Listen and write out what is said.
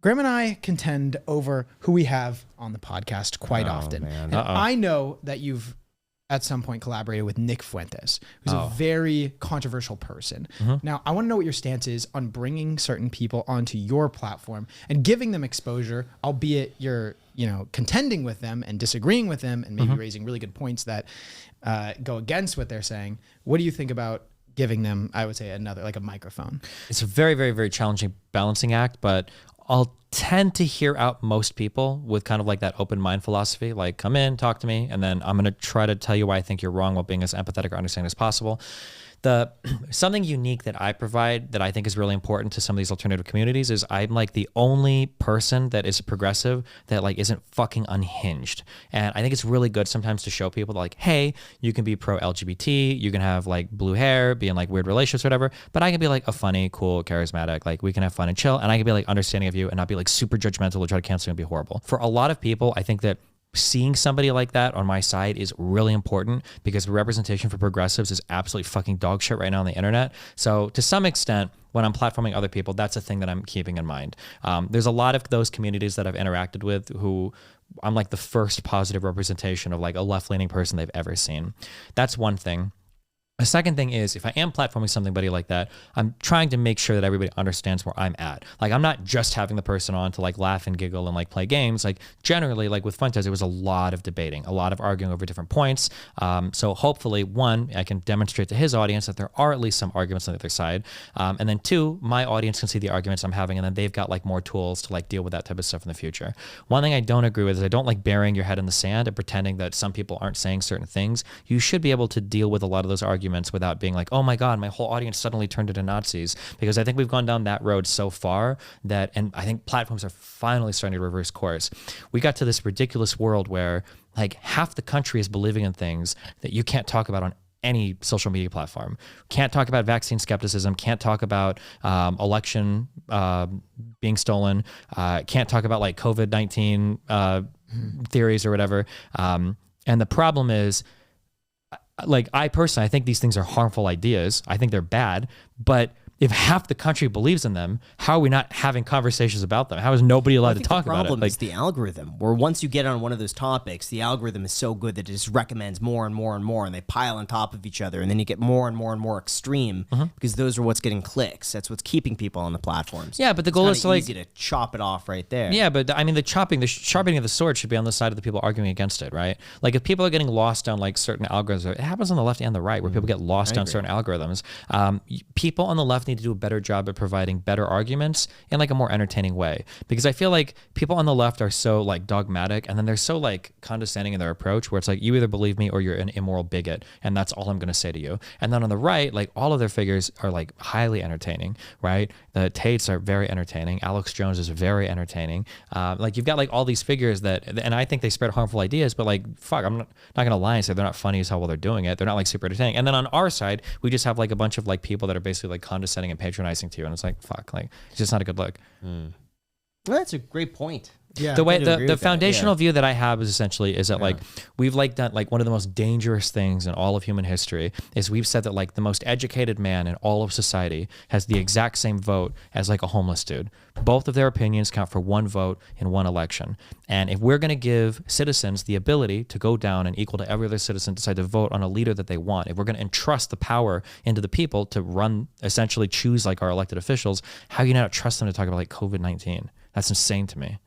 Graham and I contend over who we have on the podcast quite often. Man. And I know that you've at some point collaborated with Nick Fuentes, who's a very controversial person. Now, I want to know what your stance is on bringing certain people onto your platform and giving them exposure, albeit you're, contending with them and disagreeing with them and maybe raising really good points that go against what they're saying. What do you think about giving them, I would say, another, like a microphone? It's a very, very, very challenging balancing act, but I'll tend to hear out most people with kind of like that open mind philosophy, like come in, talk to me, and then I'm going to try to tell you why I think you're wrong while being as empathetic or understanding as possible. Something unique that I provide that I think is really important to some of these alternative communities is I'm like the only person that is a progressive that like isn't fucking unhinged. And I think it's really good sometimes to show people that like, hey, you can be pro LGBT, you can have like blue hair, be in like weird relationships or whatever, but I can be like a funny, cool, charismatic, like we can have fun and chill, and I can be like understanding of you and not be like super judgmental or try to cancel you and be horrible. For a lot of people, I think that seeing somebody like that on my side is really important because representation for progressives is absolutely fucking dog shit right now on the internet. So to some extent, when I'm platforming other people, that's a thing that I'm keeping in mind. There's a lot of those communities that I've interacted with who I'm like the first positive representation of like a left-leaning person they've ever seen. That's one thing. The second thing is, if I am platforming somebody like that, I'm trying to make sure that everybody understands where I'm at. Like, I'm not just having the person on to like laugh and giggle and like play games. Like generally, like with Fuentes, it was a lot of debating, a lot of arguing over different points. So hopefully, one, I can demonstrate to his audience that there are at least some arguments on the other side. And then two, my audience can see the arguments I'm having, and then they've got like more tools to like deal with that type of stuff in the future. One thing I don't agree with is I don't like burying your head in the sand and pretending that some people aren't saying certain things. You should be able to deal with a lot of those arguments without being like, oh my God, my whole audience suddenly turned into Nazis. Because I think we've gone down that road so far that, and I think platforms are finally starting to reverse course. We got to this ridiculous world where like half the country is believing in things that you can't talk about on any social media platform. Can't talk about vaccine skepticism, can't talk about election being stolen, can't talk about like COVID-19 theories or whatever. And the problem is, like I personally, I think these things are harmful ideas. I think they're bad, but if half the country believes in them, how are we not having conversations about them? How is nobody allowed to talk about it? The problem is the algorithm, where once you get on one of those topics, the algorithm is so good that it just recommends more and more and more, and they pile on top of each other, and then you get more and more and more extreme because those are what's getting clicks. That's what's keeping people on the platforms. Yeah, but the goal is to like easy to chop it off right there. Yeah, but I mean, the sharpening of the sword should be on the side of the people arguing against it, right? Like if people are getting lost down like certain algorithms, it happens on the left and the right, where people get lost down certain algorithms. People on the left need to do a better job at providing better arguments in like a more entertaining way, because I feel like people on the left are so like dogmatic, and then they're so like condescending in their approach, where it's like you either believe me or you're an immoral bigot, and that's all I'm going to say to you. And then on the right, like all of their figures are like highly entertaining, right? The Tates are very entertaining. Alex Jones is very entertaining. Like you've got like all these figures that, and I think they spread harmful ideas, but like fuck, I'm not going to lie and say they're not funny as hell while they're doing it. They're not like super entertaining. And then on our side, we just have like a bunch of like people that are basically like condescending and patronizing to you, and it's like fuck, like it's just not a good look. Well, that's a great point. Yeah, the way the foundational view that I have is essentially is that like we've like done like one of the most dangerous things in all of human history is we've said that like the most educated man in all of society has the exact same vote as like a homeless dude. Both of their opinions count for one vote in one election. And if we're going to give citizens the ability to go down and equal to every other citizen decide to vote on a leader that they want, if we're going to entrust the power into the people to run, essentially choose like our elected officials, how do you not trust them to talk about like COVID-19? That's insane to me.